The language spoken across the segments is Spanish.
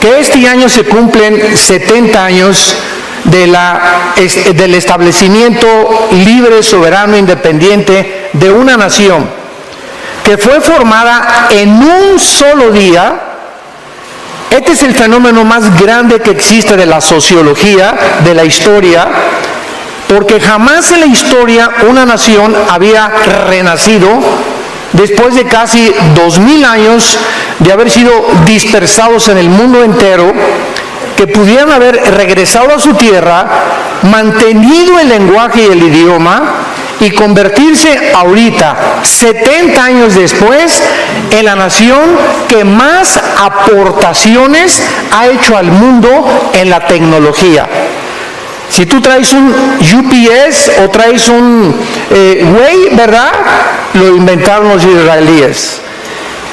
que este año se cumplen 70 años del establecimiento libre, soberano, independiente de una nación que fue formada en un solo día. Este es el fenómeno más grande que existe de la sociología, de la historia, porque jamás en la historia una nación había renacido después de casi 2000 años de haber sido dispersados en el mundo entero, que pudieran haber regresado a su tierra, mantenido el lenguaje y el idioma y convertirse ahorita, 70 años después, en la nación que más aportaciones ha hecho al mundo en la tecnología. Si tú traes un UPS o traes un Way, ¿verdad?, lo inventaron los israelíes.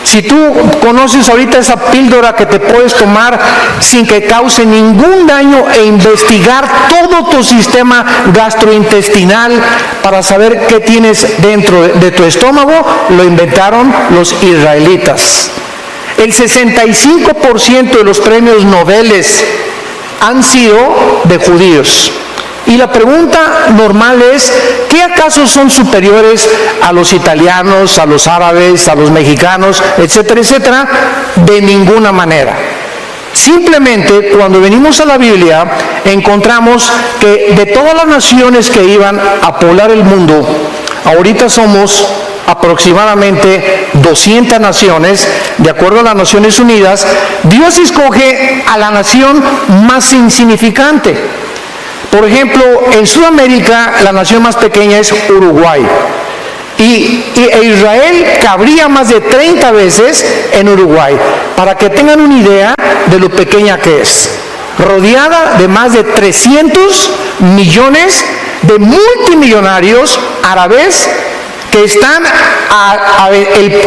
Si tú conoces ahorita esa píldora que te puedes tomar sin que cause ningún daño e investigar todo tu sistema gastrointestinal para saber qué tienes dentro de tu estómago, lo inventaron los israelitas. El 65% de los premios Nobel han sido de judíos. Y la pregunta normal es, ¿qué acaso son superiores a los italianos, a los árabes, a los mexicanos, etcétera, etcétera? De ninguna manera. Simplemente, cuando venimos a la Biblia, encontramos que de todas las naciones que iban a poblar el mundo, ahorita somos aproximadamente 200 naciones, de acuerdo a las Naciones Unidas. Dios escoge a la nación más insignificante. Por ejemplo, en Sudamérica la nación más pequeña es Uruguay. E Israel cabría más de 30 veces en Uruguay, para que tengan una idea de lo pequeña que es. Rodeada de más de 300 millones de multimillonarios árabes que están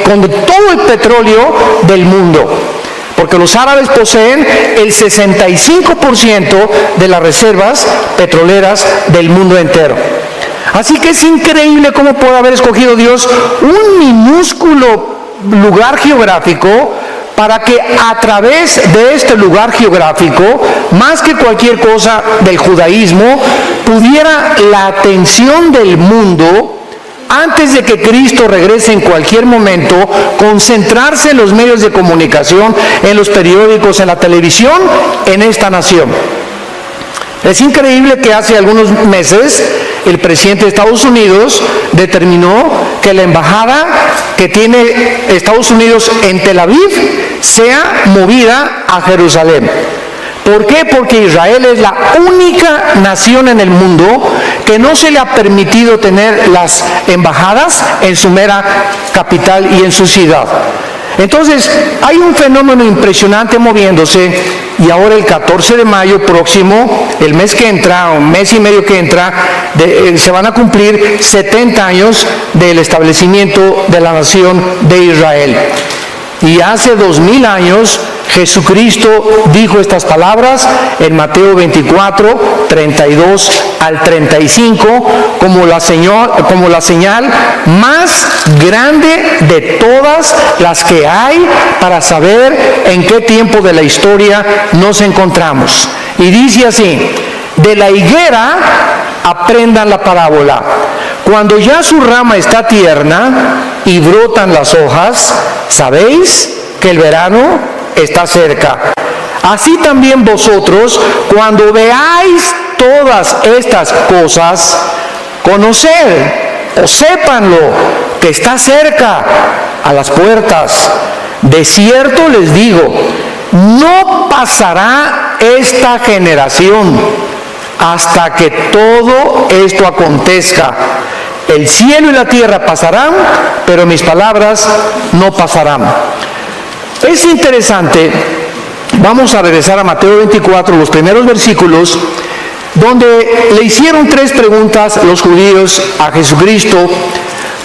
con todo el petróleo del mundo. Porque los árabes poseen el 65% de las reservas petroleras del mundo entero. Así que es increíble cómo puede haber escogido Dios un minúsculo lugar geográfico para que a través de este lugar geográfico, más que cualquier cosa del judaísmo, pudiera la atención del mundo, antes de que Cristo regrese en cualquier momento, concentrarse en los medios de comunicación, en los periódicos, en la televisión, en esta nación. Es increíble que hace algunos meses el presidente de Estados Unidos determinó que la embajada que tiene Estados Unidos en Tel Aviv sea movida a Jerusalén. ¿Por qué? Porque Israel es la única nación en el mundo que no se le ha permitido tener las embajadas en su mera capital y en su ciudad. Entonces, hay un fenómeno impresionante moviéndose, y ahora el 14 de mayo próximo, el mes que entra, un mes y medio que entra, se van a cumplir 70 años del establecimiento de la nación de Israel. Y hace 2000 años Jesucristo dijo estas palabras en Mateo 24, 32 al 35, como la señal más grande de todas las que hay para saber en qué tiempo de la historia nos encontramos. Y dice así: de la higuera aprendan la parábola. Cuando ya su rama está tierna y brotan las hojas, sabéis que el verano está cerca. Así también vosotros, cuando veáis todas estas cosas, conoced o sépanlo, que está cerca, a las puertas. De cierto les digo, no pasará esta generación hasta que todo esto acontezca. El cielo y la tierra pasarán, pero mis palabras no pasarán. Es interesante, vamos a regresar a Mateo 24, los primeros versículos, donde le hicieron 3 preguntas los judíos a Jesucristo,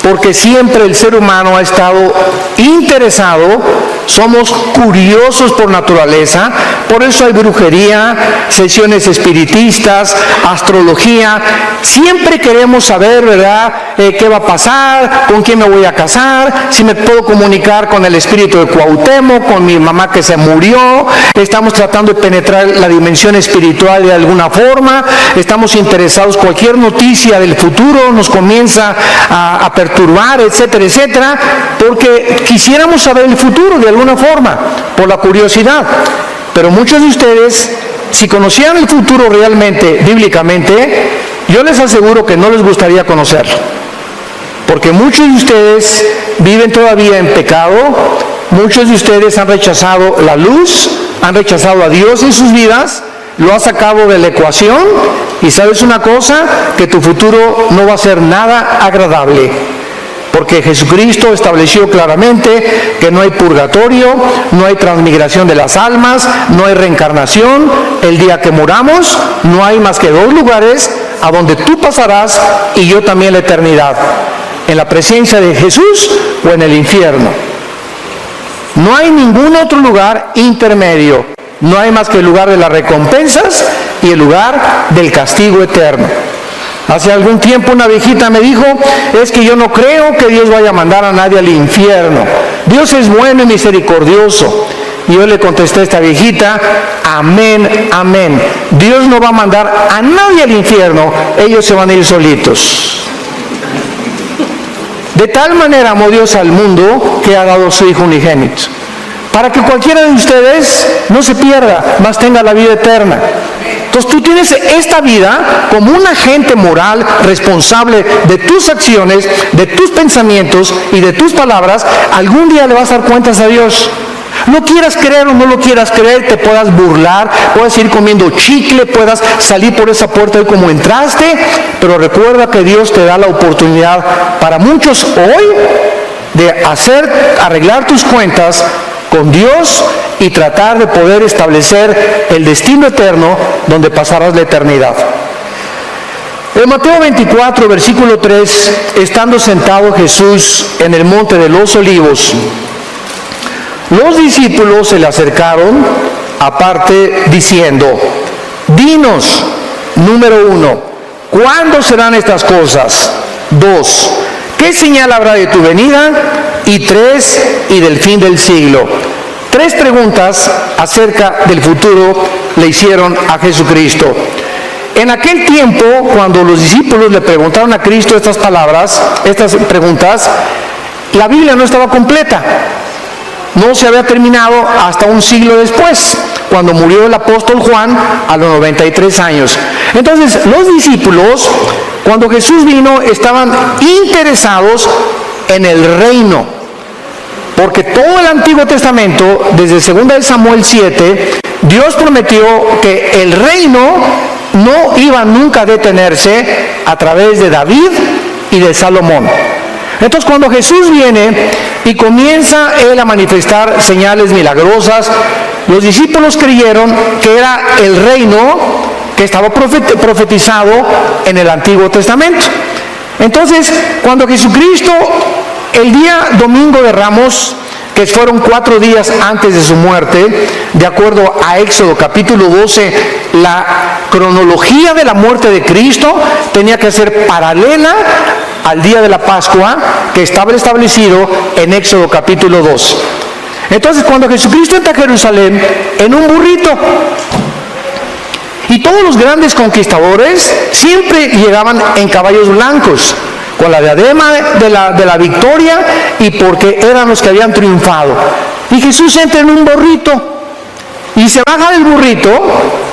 porque siempre el ser humano ha estado interesado, somos curiosos por naturaleza, por eso hay brujería, sesiones espiritistas, astrología, Siempre queremos saber, ¿verdad?, qué va a pasar, con quién me voy a casar, si me puedo comunicar con el espíritu de Cuauhtémoc, con mi mamá que se murió. Estamos tratando de penetrar la dimensión espiritual de alguna forma. Estamos interesados, cualquier noticia del futuro nos comienza a perturbar, etcétera, etcétera, porque quisiéramos saber el futuro de alguna forma, por la curiosidad. Pero muchos de ustedes, si conocieran el futuro realmente, bíblicamente, yo les aseguro que no les gustaría conocerlo. Porque muchos de ustedes viven todavía en pecado, muchos de ustedes han rechazado la luz, han rechazado a Dios en sus vidas, lo ha sacado de la ecuación, y sabes una cosa, que tu futuro no va a ser nada agradable. Porque Jesucristo estableció claramente que no hay purgatorio, no hay transmigración de las almas, no hay reencarnación. El día que muramos, no hay más que dos lugares a donde tú pasarás y yo también la eternidad: en la presencia de Jesús o en el infierno. No hay ningún otro lugar intermedio. No hay más que el lugar de las recompensas y el lugar del castigo eterno. Hace algún tiempo una viejita me dijo: es que yo no creo que Dios vaya a mandar a nadie al infierno. Dios es bueno y misericordioso. Y yo le contesté a esta viejita: amén, amén. Dios no va a mandar a nadie al infierno, ellos se van a ir solitos. De tal manera amó Dios al mundo que ha dado a su Hijo unigénito, para que cualquiera de ustedes no se pierda, mas tenga la vida eterna. Entonces tú tienes esta vida como un agente moral responsable de tus acciones, de tus pensamientos y de tus palabras. Algún día le vas a dar cuentas a Dios. No quieras creer o no lo quieras creer, te puedas burlar, puedas ir comiendo chicle, puedas salir por esa puerta hoy como entraste, pero recuerda que Dios te da la oportunidad para muchos hoy de arreglar tus cuentas con Dios y tratar de poder establecer el destino eterno donde pasarás la eternidad. En Mateo 24, versículo 3, estando sentado Jesús en el monte de los Olivos, los discípulos se le acercaron aparte diciendo: dinos, número 1, ¿cuándo serán estas cosas? 2, ¿qué señal habrá de tu venida? Y 3, y del fin del siglo. 3 preguntas acerca del futuro le hicieron a Jesucristo. En aquel tiempo, cuando los discípulos le preguntaron a Cristo estas preguntas, la Biblia no estaba completa. No se había terminado hasta un siglo después, cuando murió el apóstol Juan a los 93 años. Entonces, los discípulos, cuando Jesús vino, estaban interesados en el reino, porque todo el Antiguo Testamento, desde 2 Samuel 7, Dios prometió que el reino no iba nunca a detenerse a través de David y de Salomón. Entonces, cuando Jesús viene y comienza él a manifestar señales milagrosas, los discípulos creyeron que era el reino que estaba profetizado en el Antiguo Testamento. Entonces, cuando Jesucristo, el día domingo de Ramos, que fueron 4 días antes de su muerte, de acuerdo a Éxodo capítulo 12, la cronología de la muerte de Cristo tenía que ser paralela al día de la Pascua, que estaba establecido en Éxodo capítulo 2. Entonces, cuando Jesucristo entra a Jerusalén en un burrito, y todos los grandes conquistadores siempre llegaban en caballos blancos, con la diadema de la victoria, y porque eran los que habían triunfado. Y Jesús entra en un burrito y se baja del burrito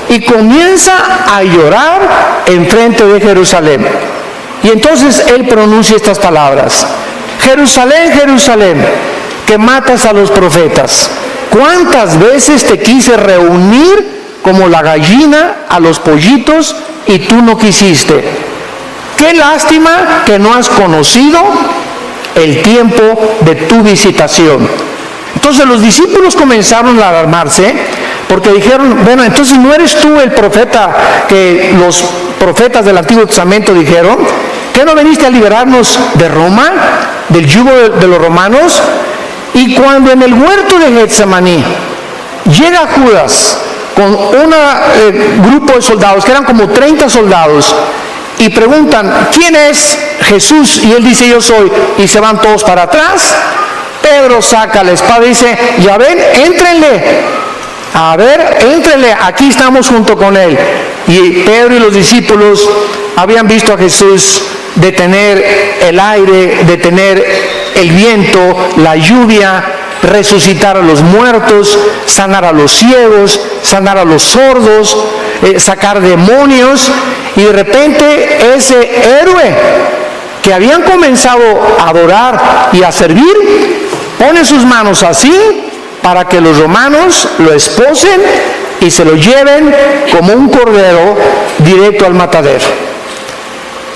y comienza a llorar enfrente de Jerusalén. Y entonces él pronuncia estas palabras: Jerusalén, Jerusalén, que matas a los profetas, ¿cuántas veces te quise reunir como la gallina a los pollitos y tú no quisiste? Qué lástima que no has conocido el tiempo de tu visitación. Entonces los discípulos comenzaron a alarmarse, porque dijeron: bueno, entonces ¿no eres tú el profeta que los profetas del Antiguo Testamento dijeron? ¿Que no veniste a liberarnos de Roma, del yugo de los romanos? Y cuando en el huerto de Getsemaní llega Judas con un grupo de soldados, que eran como 30 soldados, y preguntan, ¿quién es Jesús? Y él dice, yo soy, y se van todos para atrás. Pedro saca la espada y dice, ya ven, éntrenle, a ver, éntrenle, aquí estamos junto con él. Y Pedro y los discípulos habían visto a Jesús detener el aire, detener el viento, la lluvia, resucitar a los muertos, sanar a los ciegos, sanar a los sordos, sacar demonios. Y de repente ese héroe que habían comenzado a adorar y a servir, pone sus manos así para que los romanos lo esposen y se lo lleven como un cordero directo al matadero.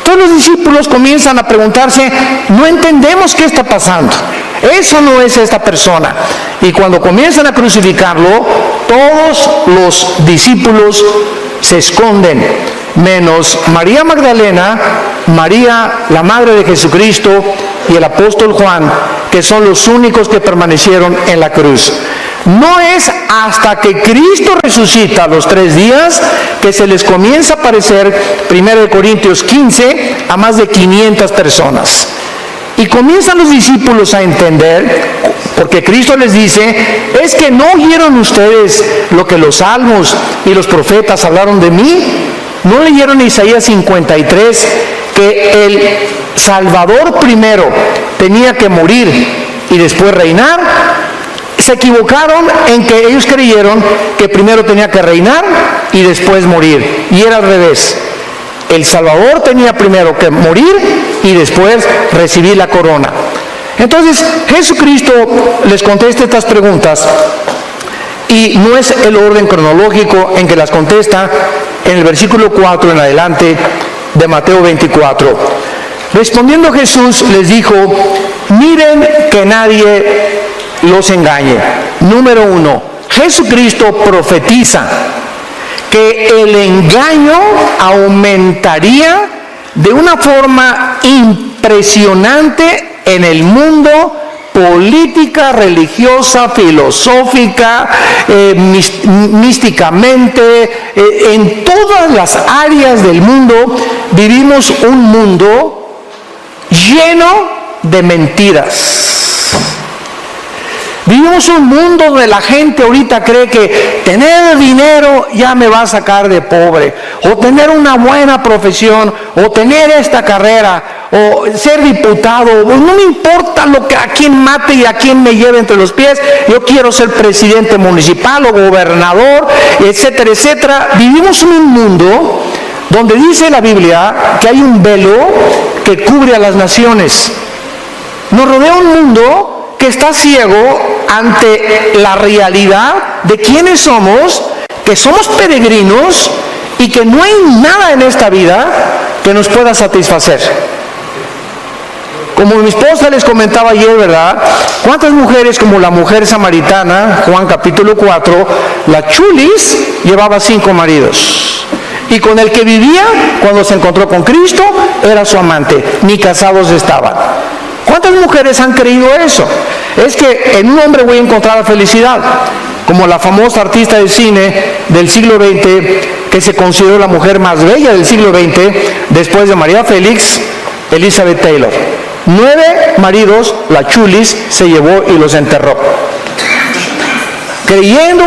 Todos los discípulos comienzan a preguntarse, no entendemos qué está pasando, eso no es esta persona. Y cuando comienzan a crucificarlo, todos los discípulos se esconden, menos María Magdalena, María, la madre de Jesucristo, y el apóstol Juan, que son los únicos que permanecieron en la cruz. No es hasta que Cristo resucita a los 3 días que se les comienza a aparecer, 1 Corintios 15, a más de 500 personas. Y comienzan los discípulos a entender, porque Cristo les dice, es que no oyeron ustedes lo que los salmos y los profetas hablaron de mí. ¿No leyeron Isaías 53 que el Salvador primero tenía que morir y después reinar? Se equivocaron en que ellos creyeron que primero tenía que reinar y después morir. Y era al revés. El Salvador tenía primero que morir y después recibir la corona. Entonces Jesucristo les contesta estas preguntas y no es el orden cronológico en que las contesta en el versículo 4 en adelante de Mateo 24. Respondiendo Jesús les dijo, miren que nadie los engañe. Número 1, Jesucristo profetiza que el engaño aumentaría de una forma impresionante en el mundo, política, religiosa, filosófica, místicamente, en todas las áreas del mundo. Vivimos un mundo lleno de mentiras. Vivimos un mundo donde la gente ahorita cree que tener dinero ya me va a sacar de pobre, o tener una buena profesión, o tener esta carrera, o ser diputado, no me importa lo que a quién mate y a quién me lleve entre los pies, yo quiero ser presidente municipal o gobernador, etcétera, etcétera. Vivimos en un mundo donde dice la Biblia que hay un velo que cubre a las naciones. Nos rodea un mundo que está ciego ante la realidad de quiénes somos, que somos peregrinos y que no hay nada en esta vida que nos pueda satisfacer. Como mi esposa les comentaba ayer, ¿verdad? ¿Cuántas mujeres como la mujer samaritana, Juan capítulo 4, la chulis llevaba 5 maridos? Y con el que vivía, cuando se encontró con Cristo, era su amante, ni casados estaban. ¿Cuántas mujeres han creído eso? Es que en un hombre voy a encontrar la felicidad, como la famosa artista de cine del siglo XX, que se consideró la mujer más bella del siglo XX, después de María Félix, Elizabeth Taylor. 9 maridos, la chulis, se llevó y los enterró. Creyendo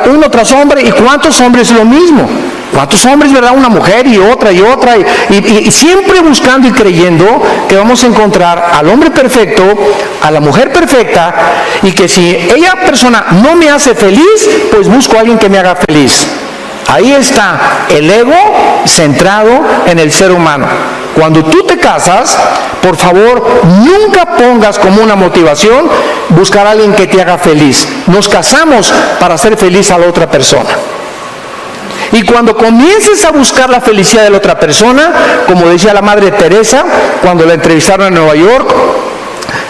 uno tras hombre, ¿y cuántos hombres lo mismo? ¿Cuántos hombres, verdad? Una mujer y otra, y siempre buscando y creyendo que vamos a encontrar al hombre perfecto, a la mujer perfecta, y que si ella persona no me hace feliz, pues busco a alguien que me haga feliz. Ahí está el ego centrado en el ser humano. Cuando tú te casas, por favor, nunca pongas como una motivación buscar a alguien que te haga feliz. Nos casamos para hacer feliz a la otra persona. Y cuando comiences a buscar la felicidad de la otra persona, como decía la Madre Teresa cuando la entrevistaron en Nueva York,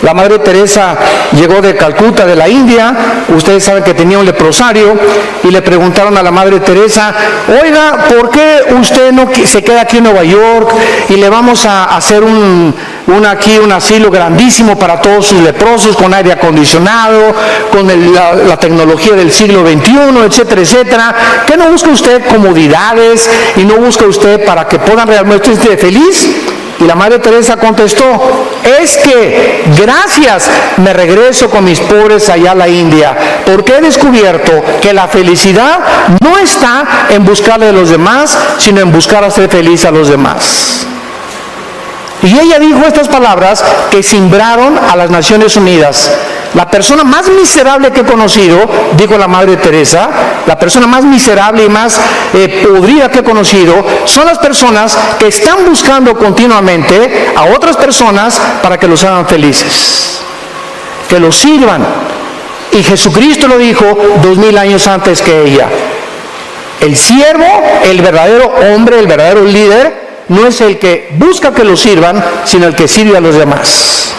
la Madre Teresa llegó de Calcuta, de la India. Ustedes saben que tenía un leprosario y le preguntaron a la Madre Teresa, oiga, ¿por qué usted no se queda aquí en Nueva York y le vamos a hacer un un asilo grandísimo para todos sus leprosos, con aire acondicionado, con la tecnología del siglo XXI, etcétera, etcétera. ¿Qué no busca usted? Comodidades, y no busca usted para que puedan realmente estar feliz. Y la Madre Teresa contestó, es que gracias me regreso con mis pobres allá a la India, porque he descubierto que la felicidad no está en buscarle a los demás, sino en buscar hacer feliz a los demás. Y ella dijo estas palabras que cimbraron a las Naciones Unidas. La persona más miserable que he conocido, dijo la Madre Teresa, la persona más miserable y más podrida que he conocido, son las personas que están buscando continuamente a otras personas para que los hagan felices, que los sirvan. Y Jesucristo lo dijo 2000 años antes que ella. El siervo, el verdadero hombre, el verdadero líder, no es el que busca que lo sirvan, sino el que sirve a los demás.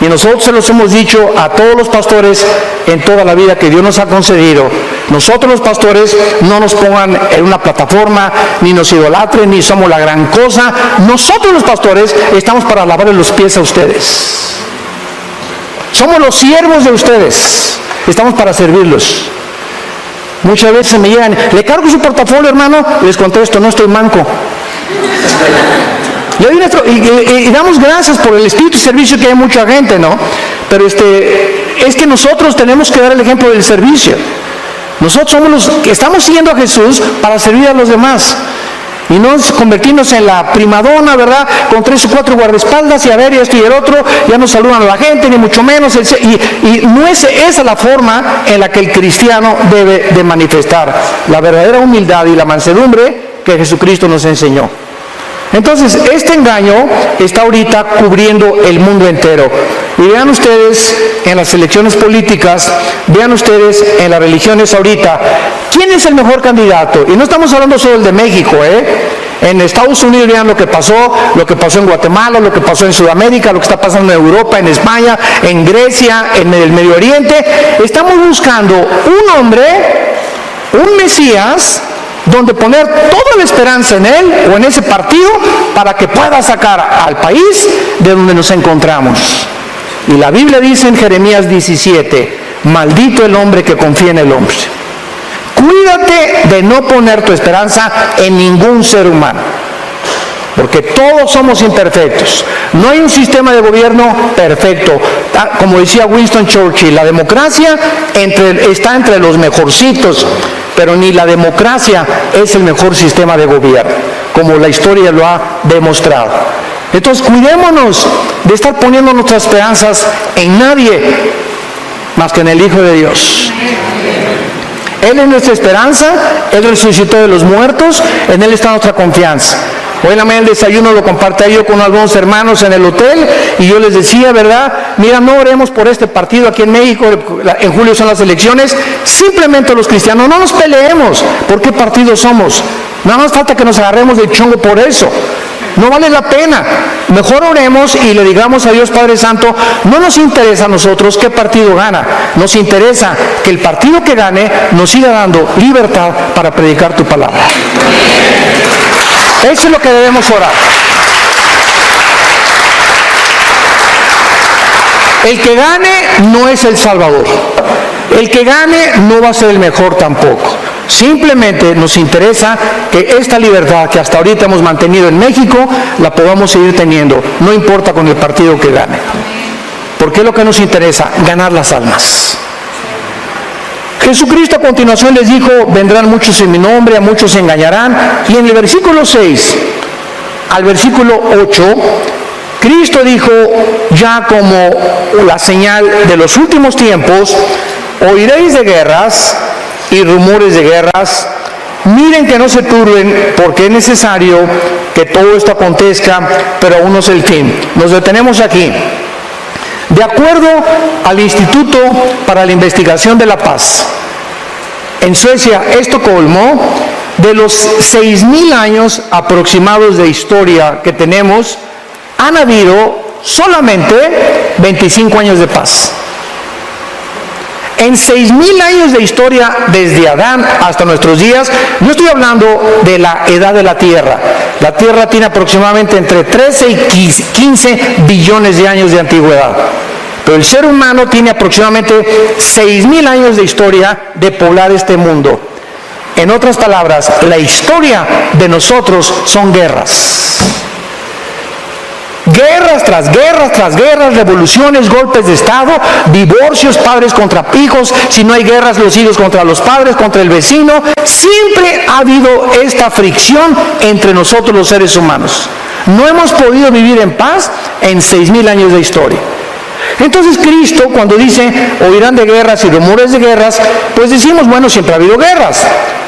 Y nosotros se los hemos dicho a todos los pastores en toda la vida que Dios nos ha concedido. Nosotros los pastores no nos pongan en una plataforma, ni nos idolatren, ni somos la gran cosa. Nosotros los pastores estamos para lavarle los pies a ustedes. Somos los siervos de ustedes. Estamos para servirlos. Muchas veces me llegan, ¿le cargo su portafolio, hermano? Les contesto, no estoy manco. Y damos gracias por el espíritu de servicio, que hay mucha gente, ¿no? Pero es que nosotros tenemos que dar el ejemplo del servicio. Nosotros somos los que estamos siguiendo a Jesús para servir a los demás. Y no convertirnos en la primadona, ¿verdad? Con 3 o 4 guardaespaldas y a ver, y esto y el otro, ya no saludan a la gente, ni mucho menos. Y no es esa la forma en la que el cristiano debe de manifestar la verdadera humildad y la mansedumbre que Jesucristo nos enseñó. Entonces, este engaño está ahorita cubriendo el mundo entero. Y vean ustedes en las elecciones políticas, vean ustedes en las religiones ahorita, ¿quién es el mejor candidato? Y no estamos hablando solo del de México, En Estados Unidos vean lo que pasó en Guatemala, lo que pasó en Sudamérica, lo que está pasando en Europa, en España, en Grecia, en el Medio Oriente. Estamos buscando un hombre, un Mesías, donde poner toda la esperanza en él o en ese partido para que pueda sacar al país de donde nos encontramos. Y la Biblia dice en Jeremías 17, maldito el hombre que confía en el hombre. Cuídate de no poner tu esperanza en ningún ser humano, porque todos somos imperfectos. No hay un sistema de gobierno perfecto. Como decía Winston Churchill, la democracia está entre los mejorcitos, pero ni la democracia es el mejor sistema de gobierno, como la historia lo ha demostrado. Entonces, cuidémonos de estar poniendo nuestras esperanzas en nadie más que en el Hijo de Dios. Él es nuestra esperanza, Él resucitó de los muertos, en Él está nuestra confianza. Hoy en la mañana el desayuno lo compartí yo con algunos hermanos en el hotel, y yo les decía, ¿verdad? Mira, no oremos por este partido aquí en México, en julio son las elecciones. Simplemente los cristianos no nos peleemos por qué partido somos. Nada más falta que nos agarremos del chongo por eso. No vale la pena. Mejor oremos y le digamos a Dios Padre Santo, no nos interesa a nosotros qué partido gana, nos interesa que el partido que gane nos siga dando libertad para predicar tu palabra. Eso es lo que debemos orar. El que gane no es el Salvador. El que gane no va a ser el mejor tampoco. Simplemente nos interesa que esta libertad que hasta ahorita hemos mantenido en México, la podamos seguir teniendo, no importa con el partido que gane. Porque es lo que nos interesa, ganar las almas. Jesucristo a continuación les dijo, vendrán muchos en mi nombre, a muchos se engañarán. Y en el versículo 6 al versículo 8, Cristo dijo, ya como la señal de los últimos tiempos, oiréis de guerras y rumores de guerras. Miren que no se turben, porque es necesario que todo esto acontezca, pero aún no es el fin. Nos detenemos aquí. De acuerdo al Instituto para la Investigación de la Paz, en Suecia, Estocolmo, de los 6,000 años aproximados de historia que tenemos, han habido solamente 25 años de paz. En 6,000 años de historia, desde Adán hasta nuestros días, no estoy hablando de la edad de la Tierra. La Tierra tiene aproximadamente entre 13 y 15 billones de años de antigüedad. Pero el ser humano tiene aproximadamente 6,000 años de historia de poblar este mundo. En otras palabras, la historia de nosotros son guerras. Guerras tras guerras tras guerras, revoluciones, golpes de Estado, divorcios, padres contra hijos, si no hay guerras, los hijos contra los padres, contra el vecino. Siempre ha habido esta fricción entre nosotros los seres humanos. No hemos podido vivir en paz en 6,000 años de historia. Entonces Cristo, cuando dice, oirán de guerras y rumores de guerras, pues decimos, bueno, siempre ha habido guerras.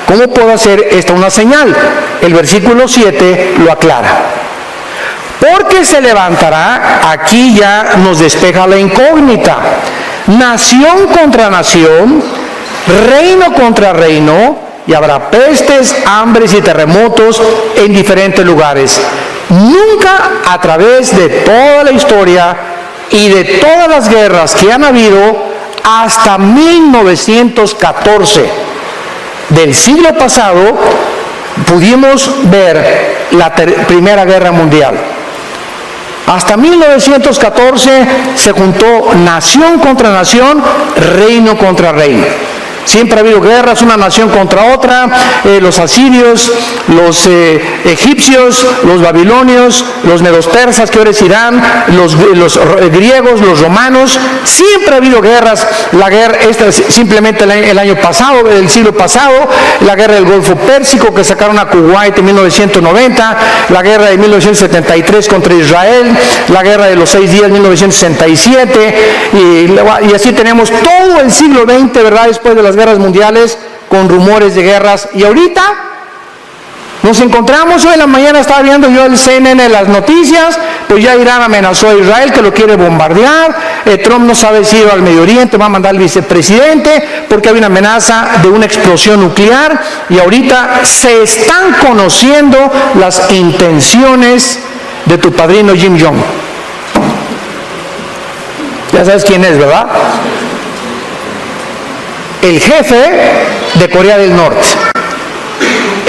¿Cómo puedo hacer esta una señal? El versículo 7 lo aclara. Porque se levantará, aquí ya nos despeja la incógnita, nación contra nación, reino contra reino, y habrá pestes, hambres y terremotos en diferentes lugares. Nunca a través de toda la historia y de todas las guerras que han habido hasta 1914 del siglo pasado, pudimos ver la Primera Guerra Mundial. Hasta 1914 se juntó nación contra nación, reino contra reino. Siempre ha habido guerras, una nación contra otra, los asirios, los egipcios, los babilonios, los medos persas, que ahora es Irán, los griegos, los romanos. Siempre ha habido guerras. La guerra, esta simplemente el año pasado, el siglo pasado, la guerra del Golfo Pérsico, que sacaron a Kuwait en 1990, la guerra de 1973 contra Israel, la guerra de los 6 días, 1967, y así tenemos todo el siglo XX, ¿verdad?, después de las guerras mundiales, con rumores de guerras. Y ahorita nos encontramos, hoy en la mañana estaba viendo yo el CNN, las noticias, pues ya Irán amenazó a Israel que lo quiere bombardear, Trump no sabe si ir al Medio Oriente, va a mandar al vicepresidente, porque hay una amenaza de una explosión nuclear, y ahorita se están conociendo las intenciones de tu padrino Kim Jong. Ya sabes quién es, ¿verdad? El jefe de Corea del Norte.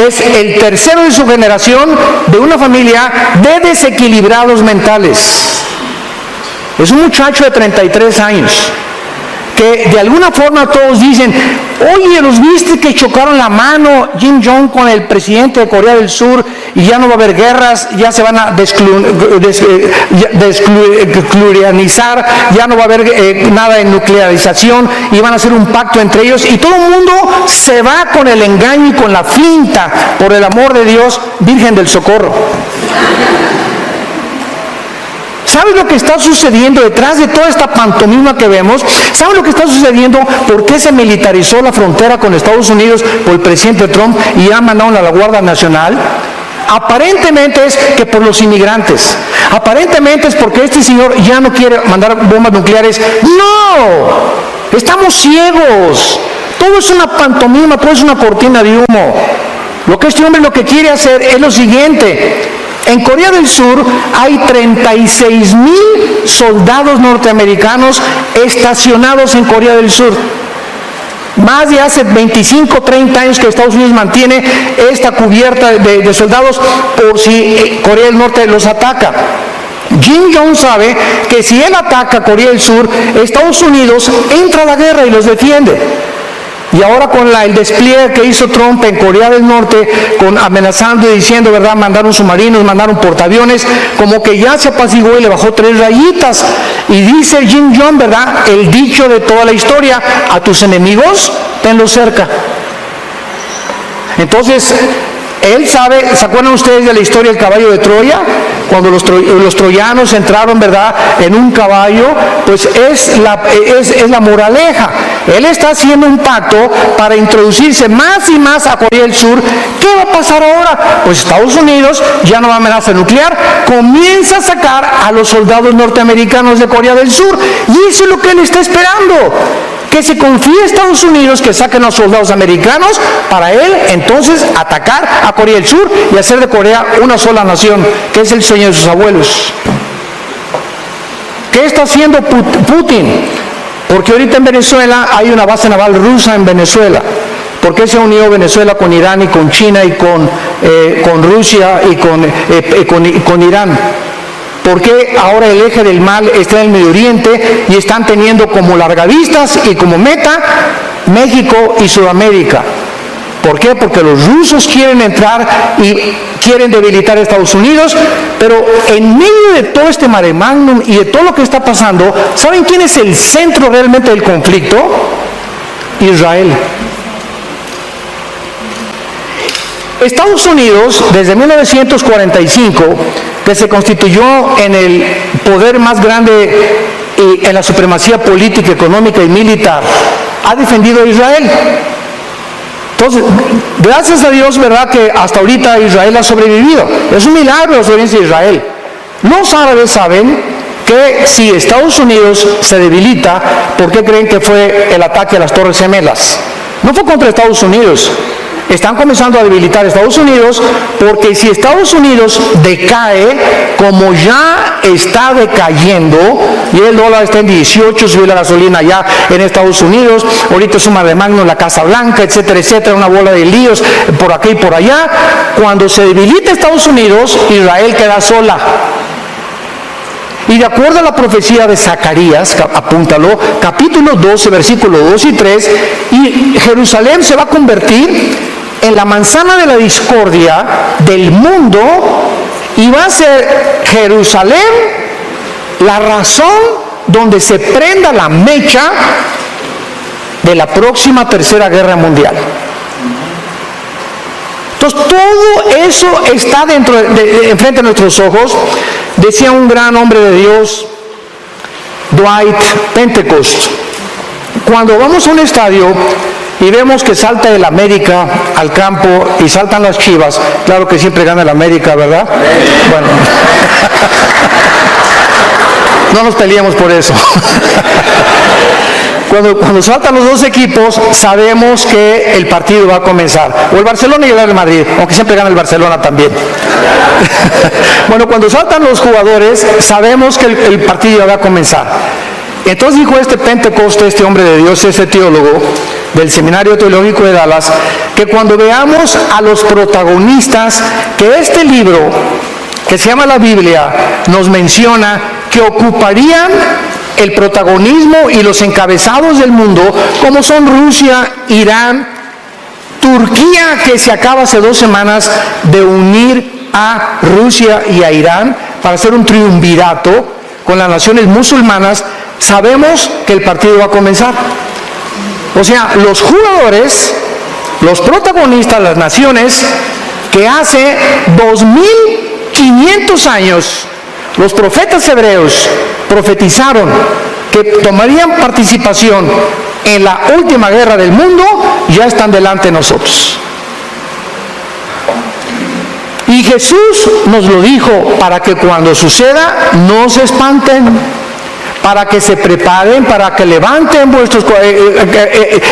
Es el tercero de su generación de una familia de desequilibrados mentales. Es un muchacho de 33 años, que de alguna forma todos dicen, oye, ¿los viste que chocaron la mano Kim Jong con el presidente de Corea del Sur y ya no va a haber guerras, ya se van a desnuclearizar, ya no va a haber nada de nuclearización y van a hacer un pacto entre ellos, y todo el mundo se va con el engaño y con la finta, por el amor de Dios, Virgen del Socorro? ¿Sabes lo que está sucediendo detrás de toda esta pantomima que vemos? ¿Sabes lo que está sucediendo? ¿Por qué se militarizó la frontera con Estados Unidos por el presidente Trump y ha mandado a la Guardia Nacional? Aparentemente es que por los inmigrantes. Aparentemente es porque este señor ya no quiere mandar bombas nucleares. ¡No! Estamos ciegos. Todo es una pantomima, todo es una cortina de humo. Lo que este hombre lo que quiere hacer es lo siguiente. En Corea del Sur hay 36,000 soldados norteamericanos estacionados en Corea del Sur. Más de hace 25, 30 años que Estados Unidos mantiene esta cubierta de soldados por si Corea del Norte los ataca. Kim Jong sabe que si él ataca a Corea del Sur, Estados Unidos entra a la guerra y los defiende. Y ahora con el despliegue que hizo Trump en Corea del Norte, amenazando y diciendo, ¿verdad?, mandaron submarinos, mandaron portaaviones, como que ya se apaciguó y le bajó 3 rayitas. Y dice Kim Jong, ¿verdad?, el dicho de toda la historia, a tus enemigos, tenlos cerca. Entonces, él sabe, ¿se acuerdan ustedes de la historia del caballo de Troya? Cuando los troyanos entraron, ¿verdad?, en un caballo, pues es la moraleja. Él está haciendo un pacto para introducirse más y más a Corea del Sur. ¿Qué va a pasar ahora? Pues Estados Unidos ya no va a amenaza nuclear, comienza a sacar a los soldados norteamericanos de Corea del Sur, y eso es lo que él está esperando. Que se confíe a Estados Unidos que saquen a los soldados americanos para él entonces atacar a Corea del Sur y hacer de Corea una sola nación, que es el sueño de sus abuelos. ¿Qué está haciendo Putin? Porque ahorita en Venezuela hay una base naval rusa en Venezuela. ¿Por qué se unió Venezuela con Irán y con China y con Rusia y con Irán? ¿Por qué ahora el eje del mal está en el Medio Oriente y están teniendo como largavistas y como meta México y Sudamérica? ¿Por qué? Porque los rusos quieren entrar y quieren debilitar a Estados Unidos, pero en medio de todo este mare magnum y de todo lo que está pasando, ¿saben quién es el centro realmente del conflicto? Israel. Estados Unidos, desde 1945, que se constituyó en el poder más grande y en la supremacía política, económica y militar, ha defendido a Israel. Entonces, gracias a Dios, ¿verdad?, que hasta ahorita Israel ha sobrevivido. Es un milagro la sobrevivencia de Israel. Los árabes saben que si Estados Unidos se debilita, ¿por qué creen que fue el ataque a las Torres Gemelas? No fue contra Estados Unidos. Están comenzando a debilitar a Estados Unidos, porque si Estados Unidos decae, como ya está decayendo, y el dólar está en 18, subió la gasolina ya en Estados Unidos, ahorita es un mare magnum en la Casa Blanca, etcétera, etcétera, una bola de líos por aquí y por allá. Cuando se debilita Estados Unidos, Israel queda sola. Y de acuerdo a la profecía de Zacarías, apúntalo, capítulo 12, versículos 2 y 3, y Jerusalén se va a convertir en la manzana de la discordia del mundo, y va a ser Jerusalén la razón donde se prenda la mecha de la próxima tercera guerra mundial. Entonces todo eso está enfrente de nuestros ojos. Decía un gran hombre de Dios, Dwight Pentecost: cuando vamos a un estadio y vemos que salta el América al campo y saltan las Chivas, claro que siempre gana el América, ¿verdad? Bueno, no nos peleamos por eso. Cuando saltan los dos equipos, sabemos que el partido va a comenzar. O el Barcelona y el Real Madrid, aunque siempre gana el Barcelona también. Bueno, cuando saltan los jugadores, sabemos que el partido va a comenzar. Entonces dijo este Pentecoste, este hombre de Dios, este teólogo del Seminario Teológico de Dallas, que cuando veamos a los protagonistas que este libro, que se llama la Biblia, nos menciona que ocuparían el protagonismo y los encabezados del mundo, como son Rusia, Irán, Turquía, que se acaba hace 2 semanas de unir a Rusia y a Irán para hacer un triunvirato con las naciones musulmanas, sabemos que el partido va a comenzar. O sea, los jugadores, los protagonistas, las naciones que hace 2500 años los profetas hebreos profetizaron que tomarían participación en la última guerra del mundo, ya están delante de nosotros. Y Jesús nos lo dijo para que cuando suceda no se espanten, para que se preparen, para que levanten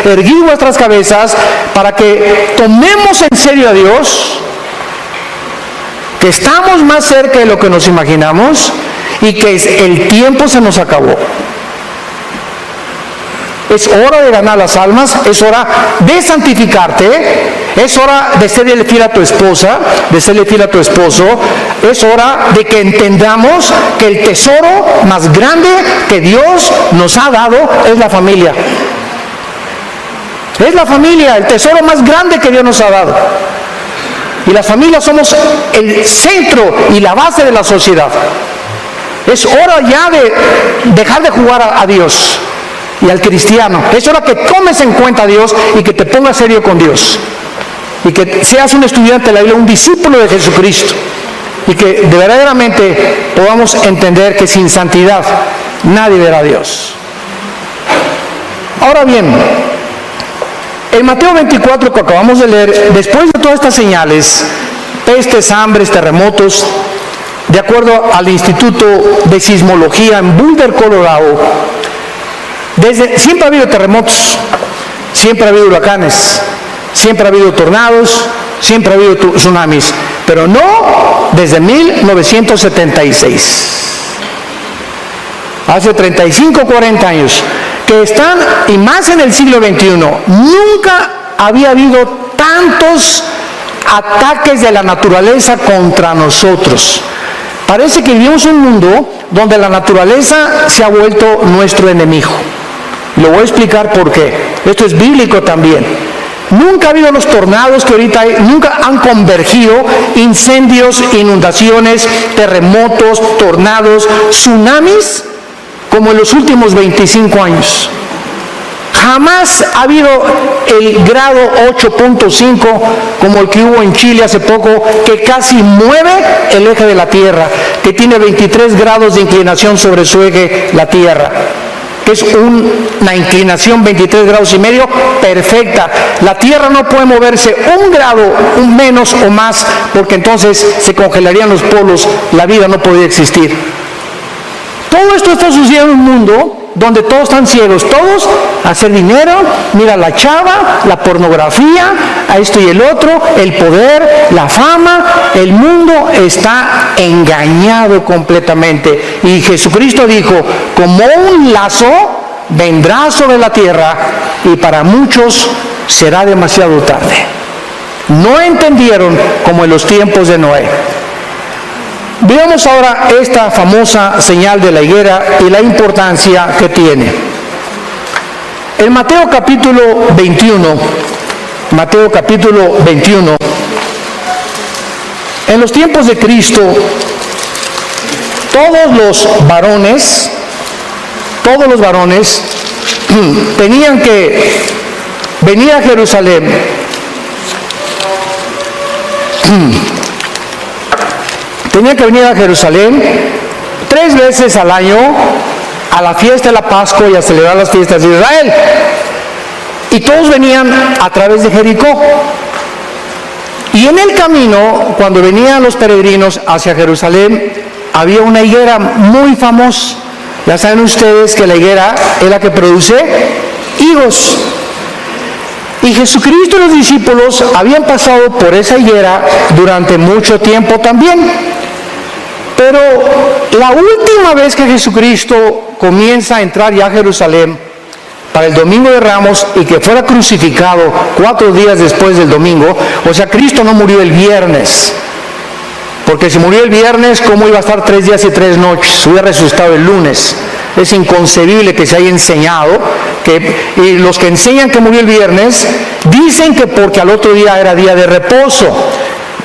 erguid vuestras cabezas, para que tomemos en serio a Dios, que estamos más cerca de lo que nos imaginamos y que el tiempo se nos acabó. Es hora de ganar las almas, es hora de santificarte, es hora de serle fiel a tu esposa, de serle fiel a tu esposo, es hora de que entendamos que el tesoro más grande que Dios nos ha dado es la familia. Es la familia, el tesoro más grande que Dios nos ha dado. Y las familias somos el centro y la base de la sociedad. Es hora ya de dejar de jugar a Dios y al cristiano. Es hora que tomes en cuenta a Dios y que te pongas serio con Dios. Y que seas un estudiante de la Biblia, un discípulo de Jesucristo. Y que de verdaderamente podamos entender que sin santidad nadie verá a Dios. Ahora bien, en Mateo 24, que acabamos de leer, después de todas estas señales, pestes, hambres, terremotos, de acuerdo al Instituto de Sismología en Boulder, Colorado, siempre ha habido terremotos, siempre ha habido huracanes, siempre ha habido tornados, siempre ha habido tsunamis, pero no desde 1976. Hace 35, 40 años, que están, y más en el siglo XXI, nunca había habido tantos ataques de la naturaleza contra nosotros. Parece que vivimos un mundo donde la naturaleza se ha vuelto nuestro enemigo. Lo voy a explicar por qué. Esto es bíblico también. Nunca ha habido los tornados que ahorita hay, nunca han convergido incendios, inundaciones, terremotos, tornados, tsunamis, como en los últimos 25 años. Jamás ha habido el grado 8.5 como el que hubo en Chile hace poco, que casi mueve el eje de la Tierra, que tiene 23 grados de inclinación sobre su eje, la Tierra, que es una inclinación 23 grados y medio perfecta. La Tierra no puede moverse un grado, un menos o más, porque entonces se congelarían los polos, la vida no podría existir. Todo esto está sucediendo en un mundo donde todos están ciegos, todos a hacer dinero, mira la chava, la pornografía, a esto y el otro, el poder, la fama. El mundo está engañado completamente. Y Jesucristo dijo, como un lazo vendrá sobre la tierra y para muchos será demasiado tarde. No entendieron como en los tiempos de Noé. Veamos ahora esta famosa señal de la higuera y la importancia que tiene. En Mateo capítulo 21, en los tiempos de Cristo, todos los varones tenían que venir a Jerusalén Tenía que venir a Jerusalén 3 veces al año a la fiesta de la Pascua y a celebrar las fiestas de Israel. Y todos venían a través de Jericó. Y en el camino, cuando venían los peregrinos hacia Jerusalén, había una higuera muy famosa. Ya saben ustedes que la higuera es la que produce higos. Y Jesucristo y los discípulos habían pasado por esa higuera durante mucho tiempo también. Pero la última vez que Jesucristo comienza a entrar ya a Jerusalén para el Domingo de Ramos y que fuera crucificado 4 días después del domingo, o sea, Cristo no murió el viernes, porque si murió el viernes, ¿cómo iba a estar 3 días y 3 noches? Hubiera resucitado el lunes. Es inconcebible que se haya enseñado, y los que enseñan que murió el viernes, dicen que porque al otro día era día de reposo,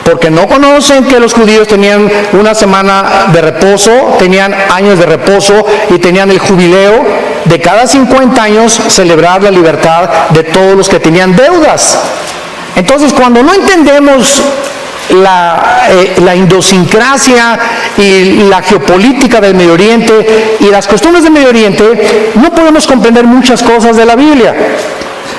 porque no conocen que los judíos tenían una semana de reposo, tenían años de reposo y tenían el jubileo de cada 50 años celebrar la libertad de todos los que tenían deudas. Entonces, cuando no entendemos la idiosincrasia y la geopolítica del Medio Oriente y las costumbres del Medio Oriente, no podemos comprender muchas cosas de la Biblia.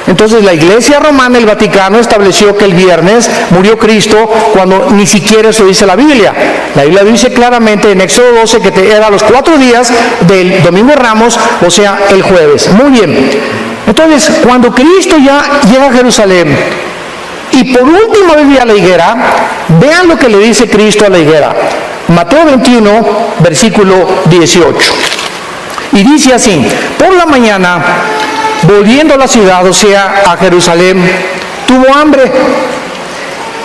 Entonces la Iglesia Romana, el Vaticano, estableció que el viernes murió Cristo cuando ni siquiera eso dice la Biblia. La Biblia dice claramente en Éxodo 12 que era los 4 días del Domingo de Ramos, o sea, el jueves. Muy bien. Entonces, cuando Cristo ya llega a Jerusalén y por última vez ve a la higuera, vean lo que le dice Cristo a la higuera. Mateo 21, versículo 18. Y dice así: por la mañana, volviendo a la ciudad, o sea, a Jerusalén, tuvo hambre.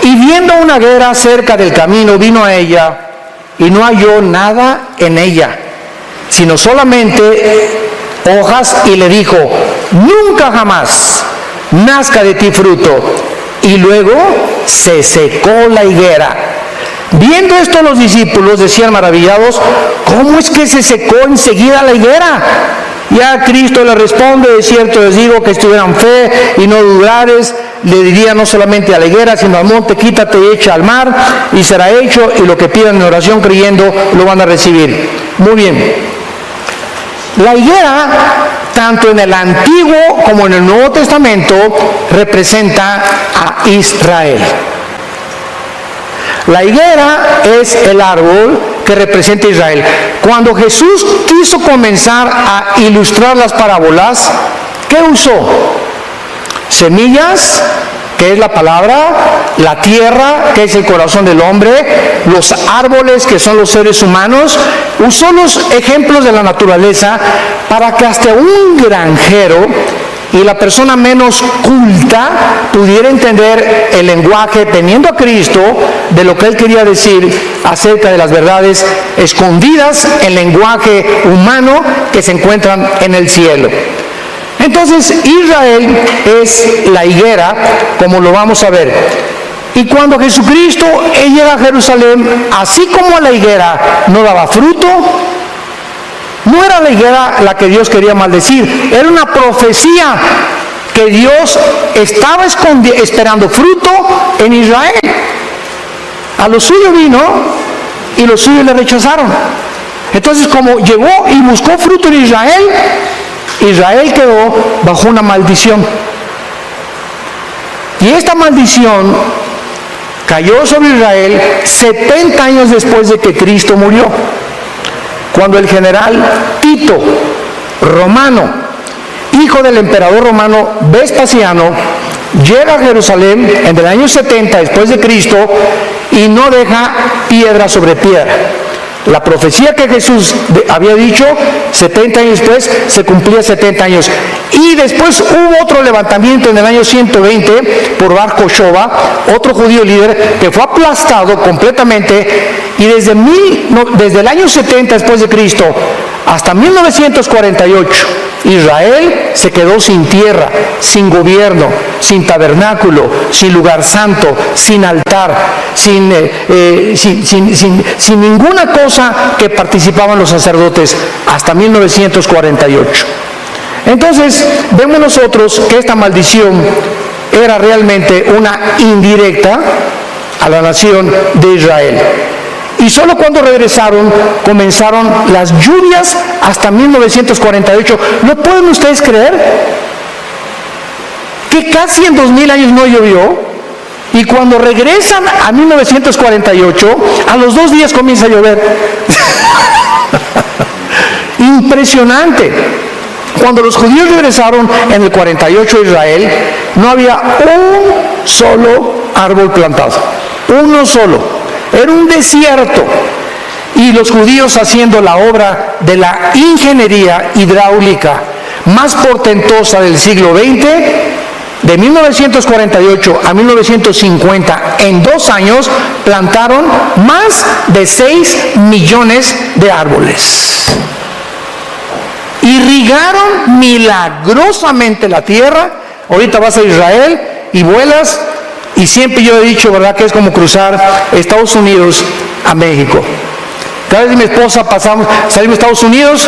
Y viendo una higuera cerca del camino, vino a ella y no halló nada en ella, sino solamente hojas, y le dijo: nunca jamás nazca de ti fruto. Y luego se secó la higuera. Viendo esto, los discípulos decían maravillados: ¿cómo es que se secó enseguida la higuera? Ya Cristo le responde: de cierto les digo que si tuvieran fe y no dudares, le diría no solamente a la higuera, sino al monte: quítate y echa al mar, y será hecho, y lo que pidan en oración creyendo lo van a recibir. Muy bien. La higuera, tanto en el Antiguo como en el Nuevo Testamento, representa a Israel. La higuera es el árbol que representa a Israel. Cuando Jesús quiso comenzar a ilustrar las parábolas, ¿qué usó? Semillas, que es la palabra, la tierra, que es el corazón del hombre, los árboles, que son los seres humanos. Usó los ejemplos de la naturaleza para que hasta un granjero y la persona menos culta pudiera entender el lenguaje, teniendo a Cristo, de lo que él quería decir acerca de las verdades escondidas en lenguaje humano que se encuentran en el cielo. Entonces, Israel es la higuera, como lo vamos a ver. Y cuando Jesucristo llega a Jerusalén, así como la higuera no daba fruto, no era la higuera la que Dios quería maldecir, era una profecía que Dios estaba esperando fruto en Israel. A los suyos vino y los suyos le rechazaron. Entonces, como llegó y buscó fruto en Israel, Israel quedó bajo una maldición. Y esta maldición cayó sobre Israel 70 años después de que Cristo murió, cuando el general Tito, romano, hijo del emperador romano Vespasiano, llega a Jerusalén en el año 70 después de Cristo y no deja piedra sobre piedra. La profecía que Jesús había dicho 70 años después se cumplía 70 años. Y después hubo otro levantamiento en el año 120 por Bar Kokhba, otro judío líder que fue aplastado completamente, y desde el año 70 después de Cristo hasta 1948 Israel se quedó sin tierra, sin gobierno, sin tabernáculo, sin lugar santo, sin altar, sin ninguna cosa que participaban los sacerdotes hasta 1948. Entonces vemos nosotros que esta maldición era realmente una indirecta a la nación de Israel. Y solo cuando regresaron comenzaron las lluvias hasta 1948. ¿No pueden ustedes creer que casi en 2000 años no llovió? Y cuando regresan a 1948, a los 2 días comienza a llover. Impresionante. Cuando los judíos regresaron en el 48 a Israel, no había un solo árbol plantado. Uno solo. Era un desierto. Y los judíos haciendo la obra de la ingeniería hidráulica más portentosa del siglo XX, de 1948 a 1950, en 2 años, plantaron más de 6 millones de árboles. Irrigaron milagrosamente la tierra. Ahorita vas a Israel y vuelas, y siempre yo he dicho, ¿verdad?, que es como cruzar Estados Unidos a México. Cada vez mi esposa salimos de Estados Unidos,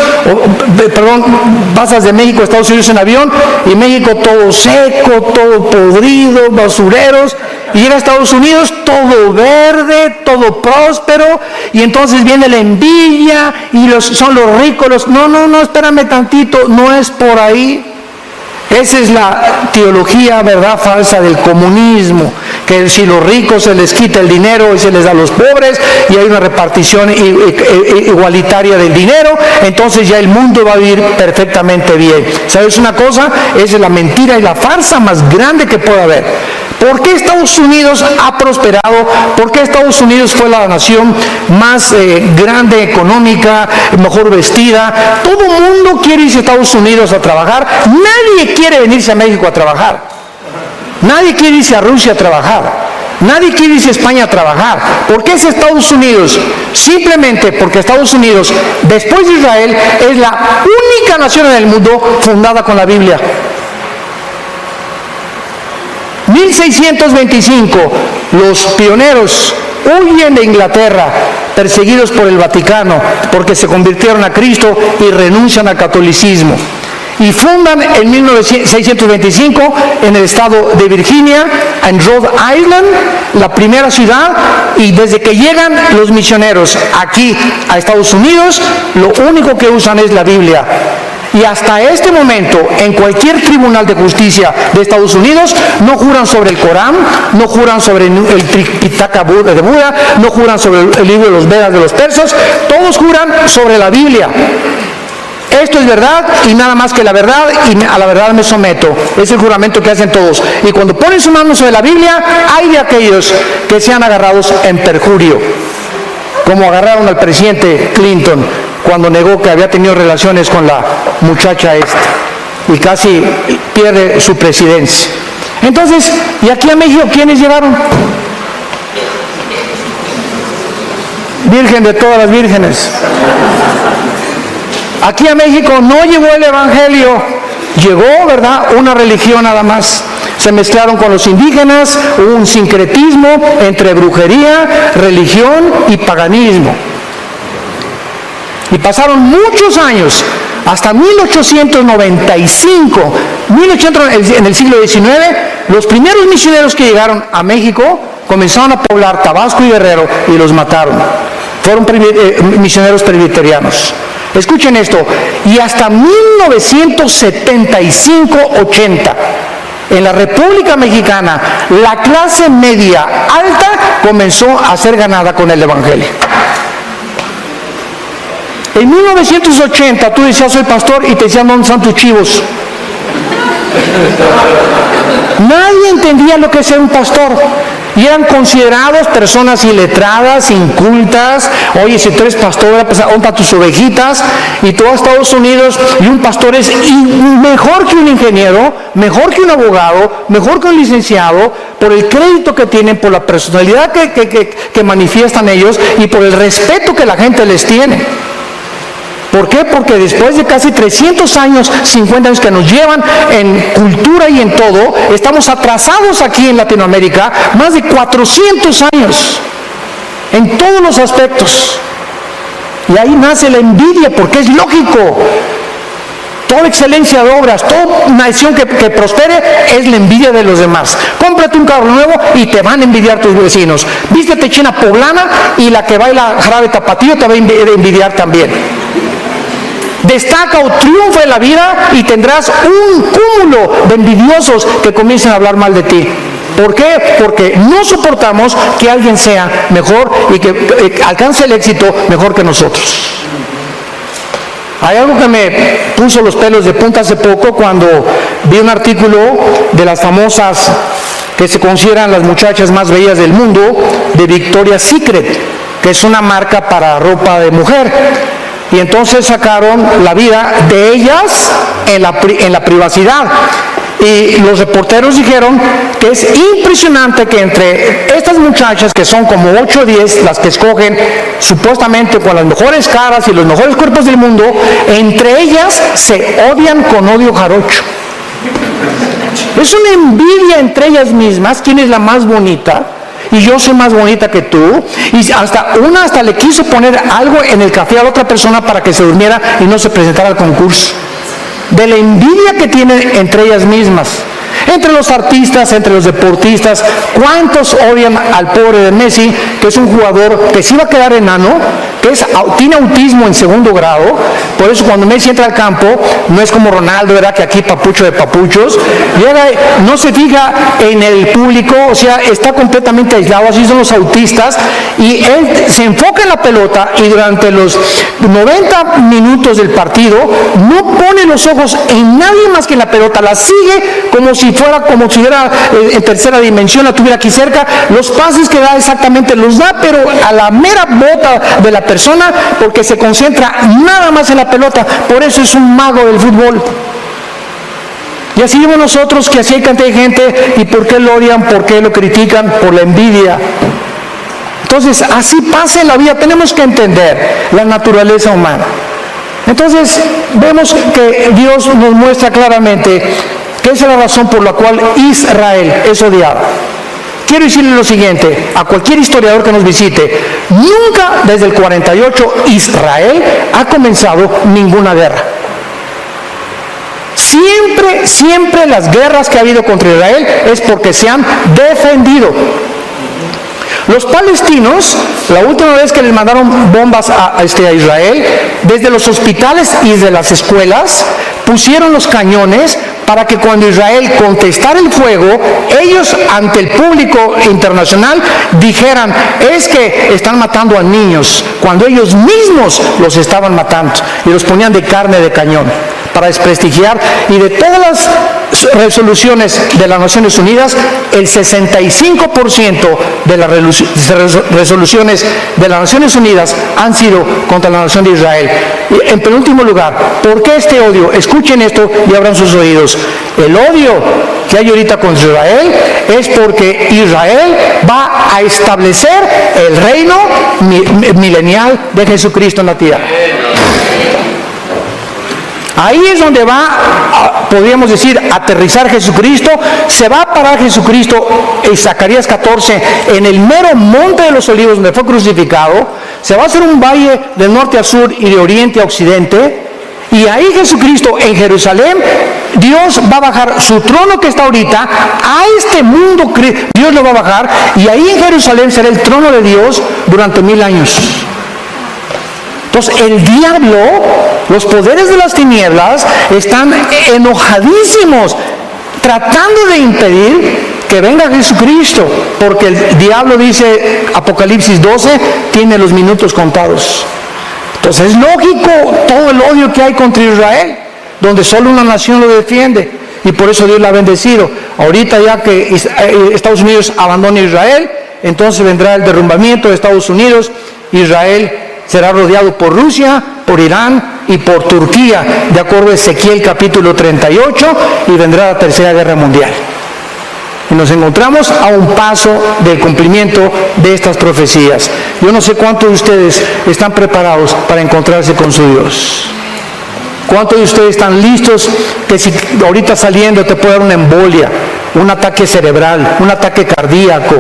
pasas de México a Estados Unidos en avión, y México todo seco, todo podrido, basureros, y llega a Estados Unidos todo verde, todo próspero, y entonces viene la envidia, y son los ricos, no, espérame tantito, no es por ahí. Esa es la teología, ¿verdad?, falsa del comunismo, que si los ricos se les quita el dinero y se les da a los pobres, y hay una repartición igualitaria del dinero, entonces ya el mundo va a vivir perfectamente bien. ¿Sabes una cosa? Esa es la mentira y la farsa más grande que puede haber. ¿Por qué Estados Unidos ha prosperado? ¿Por qué Estados Unidos fue la nación más grande, económica, mejor vestida? Todo el mundo quiere irse a Estados Unidos a trabajar. Nadie quiere venirse a México a trabajar. Nadie quiere irse a Rusia a trabajar. Nadie quiere irse a España a trabajar. ¿Por qué es Estados Unidos? Simplemente porque Estados Unidos, después de Israel, es la única nación en el mundo fundada con la Biblia. 1625, los pioneros huyen de Inglaterra, perseguidos por el Vaticano, porque se convirtieron a Cristo y renuncian al catolicismo. Y fundan en 1625 en el estado de Virginia, en Rhode Island, la primera ciudad, y desde que llegan los misioneros aquí a Estados Unidos, lo único que usan es la Biblia. Y hasta este momento, en cualquier tribunal de justicia de Estados Unidos, no juran sobre el Corán, no juran sobre el Tripitaka de Buda, no juran sobre el libro de los Vedas de los persas, todos juran sobre la Biblia. Esto es verdad y nada más que la verdad, y a la verdad me someto. Es el juramento que hacen todos. Y cuando ponen su mano sobre la Biblia, hay de aquellos que sean agarrados en perjurio, como agarraron al presidente Clinton cuando negó que había tenido relaciones con la muchacha esta y casi pierde su presidencia. Entonces, ¿y aquí a México quiénes llegaron? Virgen de todas las vírgenes. Aquí a México no llegó el evangelio, llegó, ¿verdad?, una religión nada más. Se mezclaron con los indígenas, hubo un sincretismo entre brujería, religión y paganismo. Y pasaron muchos años, hasta 1895, en el siglo XIX, los primeros misioneros que llegaron a México comenzaron a poblar Tabasco y Guerrero y los mataron. Fueron misioneros presbiterianos. Escuchen esto, y hasta 1975-80, en la República Mexicana, la clase media alta comenzó a ser ganada con el evangelio. En 1980 tú decías soy pastor y te decían ¿dónde están tus chivos? Nadie entendía lo que es ser un pastor. Y eran considerados personas iletradas, incultas. Oye, si tú eres pastor, pues, ¿dónde están tus ovejitas? Y tú a Estados Unidos, y un pastor es mejor que un ingeniero, mejor que un abogado, mejor que un licenciado, por el crédito que tienen, por la personalidad que manifiestan ellos y por el respeto que la gente les tiene. ¿Por qué? Porque después de casi 300 años, 50 años que nos llevan en cultura y en todo, estamos atrasados aquí en Latinoamérica, más de 400 años, en todos los aspectos. Y ahí nace la envidia, porque es lógico. Toda excelencia de obras, toda nación que prospere es la envidia de los demás. Cómprate un carro nuevo y te van a envidiar tus vecinos. Vístete china poblana y la que baila jarabe tapatío te va a envidiar también. Destaca o triunfa en la vida y tendrás un cúmulo de envidiosos que comiencen a hablar mal de ti. ¿Por qué? Porque no soportamos que alguien sea mejor y que alcance el éxito mejor que nosotros. Hay algo que me puso los pelos de punta hace poco cuando vi un artículo de las famosas que se consideran las muchachas más bellas del mundo, de Victoria's Secret, que es una marca para ropa de mujer. Y entonces sacaron la vida de ellas en la privacidad. Y los reporteros dijeron que es impresionante que entre estas muchachas, que son como 8 o 10, las que escogen supuestamente con las mejores caras y los mejores cuerpos del mundo, entre ellas se odian con odio jarocho. Es una envidia entre ellas mismas, quién es la más bonita. Y yo soy más bonita que tú. Y hasta le quiso poner algo en el café a la otra persona para que se durmiera y no se presentara al concurso. De la envidia que tienen entre ellas mismas. Entre los artistas, entre los deportistas, ¿cuántos odian al pobre de Messi, que es un jugador que se iba a quedar enano, que tiene autismo en 2º grado? Por eso cuando Messi entra al campo, no es como Ronaldo, ¿verdad?, que aquí papucho de papuchos, llega, no se fija en el público, o sea, está completamente aislado, así son los autistas, y él se enfoca en la pelota y durante los 90 minutos del partido no pone los ojos en nadie más que en la pelota, la sigue como si estuviera en tercera dimensión, la tuviera aquí cerca, los pases que da exactamente los da, pero a la mera bota de la persona, porque se concentra nada más en la pelota. Por eso es un mago del fútbol. Y así vemos nosotros que así hay cantidad de gente. ¿Y por qué lo odian? ¿Por qué lo critican? Por la envidia. Entonces así pasa en la vida. Tenemos que entender la naturaleza humana. Entonces vemos que Dios nos muestra claramente que esa es la razón por la cual Israel es odiado. Quiero decirle lo siguiente, a cualquier historiador que nos visite, nunca desde el 48 Israel ha comenzado ninguna guerra. Siempre las guerras que ha habido contra Israel es porque se han defendido. Los palestinos, la última vez que les mandaron bombas a Israel, desde los hospitales y desde las escuelas, pusieron los cañones para que cuando Israel contestara el fuego, ellos ante el público internacional dijeran, es que están matando a niños, cuando ellos mismos los estaban matando y los ponían de carne de cañón, para desprestigiar. Y de todas las resoluciones de las Naciones Unidas, el 65% de las resoluciones de las Naciones Unidas han sido contra la nación de Israel. Y en penúltimo lugar, ¿por qué este odio? Escuchen esto y abran sus oídos. El odio que hay ahorita contra Israel es porque Israel va a establecer el reino milenial de Jesucristo en la tierra. Ahí es donde va, podríamos decir, aterrizar Jesucristo. Se va a parar Jesucristo en Zacarías 14, en el mero monte de los olivos donde fue crucificado. Se va a hacer un valle de norte a sur y de oriente a occidente. Y ahí Jesucristo en Jerusalén, Dios va a bajar su trono que está ahorita a este mundo. Dios lo va a bajar y ahí en Jerusalén será el trono de Dios durante 1000 años. Entonces el diablo, los poderes de las tinieblas están enojadísimos, tratando de impedir que venga Jesucristo, porque el diablo, dice Apocalipsis 12, tiene los minutos contados. Entonces es lógico todo el odio que hay contra Israel, donde solo una nación lo defiende, y por eso Dios la ha bendecido. Ahorita ya que Estados Unidos abandone Israel, entonces vendrá el derrumbamiento de Estados Unidos. Israel será rodeado por Rusia, por Irán y por Turquía, de acuerdo a Ezequiel capítulo 38, y vendrá la tercera guerra mundial. Y nos encontramos a un paso del cumplimiento de estas profecías. Yo no sé cuántos de ustedes están preparados para encontrarse con su Dios. ¿Cuántos de ustedes están listos que si ahorita saliendo te puede dar una embolia, un ataque cerebral, un ataque cardíaco,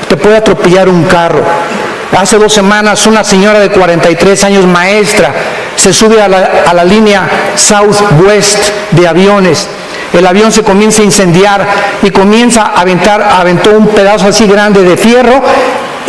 te puede atropellar un carro? Hace 2 semanas una señora de 43 años, maestra, se sube a la línea Southwest de aviones. El avión se comienza a incendiar y comienza a aventó un pedazo así grande de fierro,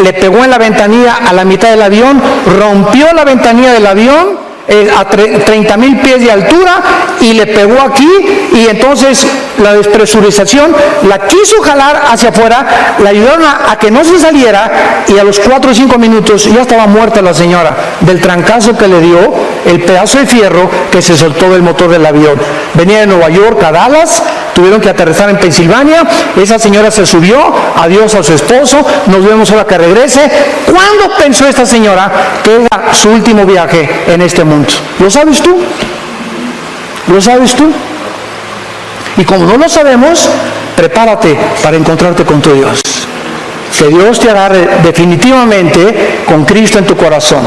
le pegó en la ventanilla a la mitad del avión, rompió la ventanilla del avión a 30,000 pies de altura y le pegó aquí, y entonces la despresurización la quiso jalar hacia afuera, la ayudaron a que no se saliera, y a los 4 o 5 minutos ya estaba muerta la señora del trancazo que le dio el pedazo de fierro que se soltó del motor del avión. Venía de Nueva York a Dallas, tuvieron que aterrizar en Pensilvania. Esa señora se subió, adiós a su esposo, nos vemos ahora que regrese. ¿Cuándo pensó esta señora que era su último viaje en este mundo? ¿Lo sabes tú? ¿Lo sabes tú? Y como no lo sabemos, prepárate para encontrarte con tu Dios. Que Dios te agarre definitivamente con Cristo en tu corazón.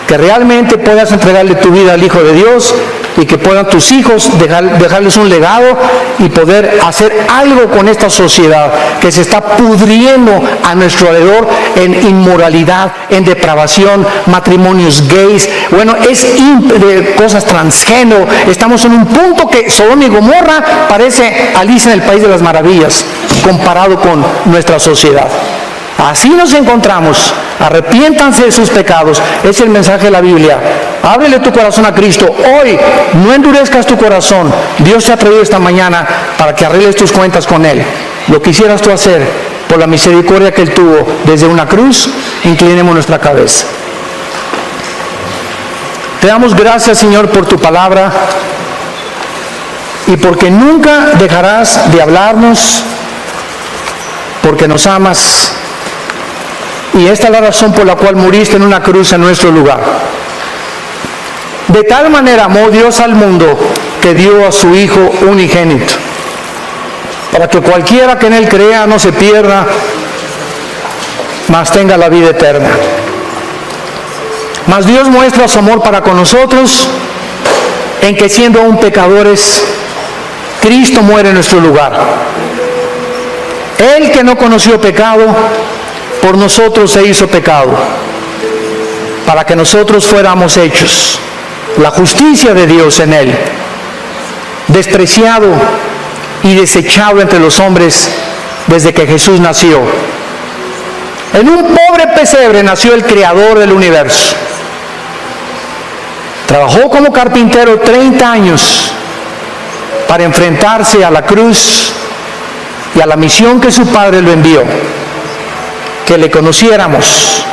Que realmente puedas entregarle tu vida al Hijo de Dios, y que puedan tus hijos dejarles un legado y poder hacer algo con esta sociedad que se está pudriendo a nuestro alrededor en inmoralidad, en depravación, matrimonios gays, bueno, cosas transgénero. Estamos en un punto que Sodoma y Gomorra parece Alicia en el País de las Maravillas comparado con nuestra sociedad. Así nos encontramos. Arrepiéntanse de sus pecados. Es el mensaje de la Biblia. Ábrele tu corazón a Cristo hoy. No endurezcas tu corazón. Dios te ha traído esta mañana para que arregles tus cuentas con Él. Lo quisieras tú hacer por la misericordia que Él tuvo desde una cruz. Inclinemos nuestra cabeza. Te damos gracias, Señor, por tu palabra, y porque nunca dejarás de hablarnos, porque nos amas. Y esta es la razón por la cual muriste en una cruz en nuestro lugar. De tal manera amó Dios al mundo que dio a su Hijo unigénito, para que cualquiera que en Él crea no se pierda, mas tenga la vida eterna. Mas Dios muestra su amor para con nosotros en que, siendo aún pecadores, Cristo muere en nuestro lugar. Él, que no conoció pecado, por nosotros se hizo pecado, para que nosotros fuéramos hechos la justicia de Dios en Él. Despreciado y desechado entre los hombres desde que Jesús nació. En un pobre pesebre nació el Creador del universo. Trabajó como carpintero 30 años para enfrentarse a la cruz y a la misión que su Padre lo envió, que le conociéramos,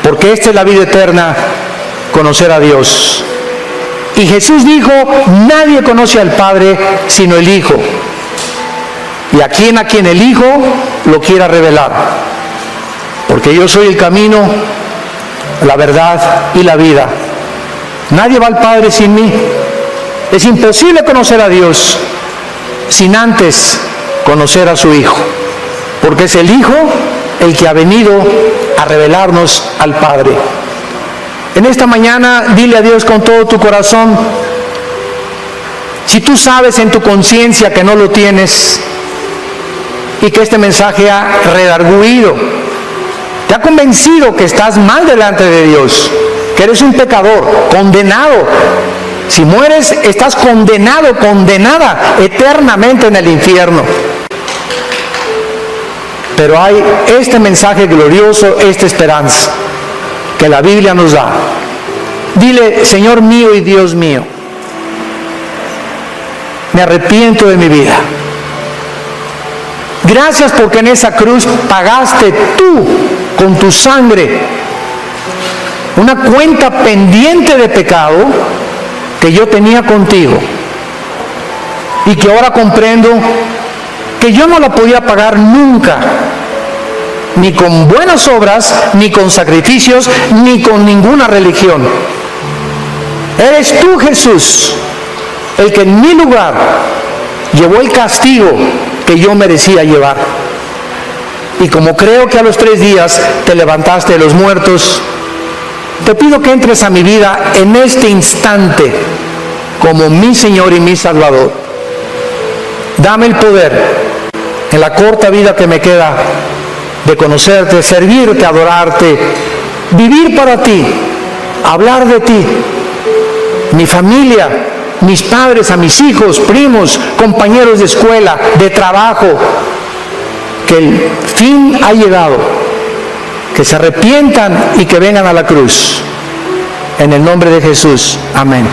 porque esta es la vida eterna, conocer a Dios. Y Jesús dijo, nadie conoce al Padre sino el Hijo, y a quien el Hijo lo quiera revelar, porque yo soy el camino, la verdad y la vida. Nadie va al Padre sin mí. Es imposible conocer a Dios sin antes conocer a su Hijo, porque es el Hijo el que ha venido a revelarnos al Padre. En esta mañana, dile a Dios con todo tu corazón. Si tú sabes en tu conciencia que no lo tienes y que este mensaje ha redarguido, te ha convencido que estás mal delante de Dios, que eres un pecador, condenado. Si mueres, estás condenado, condenada eternamente en el infierno. Pero hay este mensaje glorioso, esta esperanza que la Biblia nos da. Dile, Señor mío y Dios mío, me arrepiento de mi vida. Gracias porque en esa cruz pagaste tú con tu sangre una cuenta pendiente de pecado que yo tenía contigo y que ahora comprendo que yo no la podía pagar nunca, ni con buenas obras, ni con sacrificios, ni con ninguna religión. Eres tú, Jesús, el que en mi lugar llevó el castigo que yo merecía llevar. Y como creo que a los 3 días te levantaste de los muertos, te pido que entres a mi vida en este instante como mi Señor y mi Salvador. Dame el poder en la corta vida que me queda de conocerte, servirte, adorarte, vivir para ti, hablar de ti, mi familia, mis padres, a mis hijos, primos, compañeros de escuela, de trabajo, que el fin ha llegado, que se arrepientan y que vengan a la cruz. En el nombre de Jesús. Amén.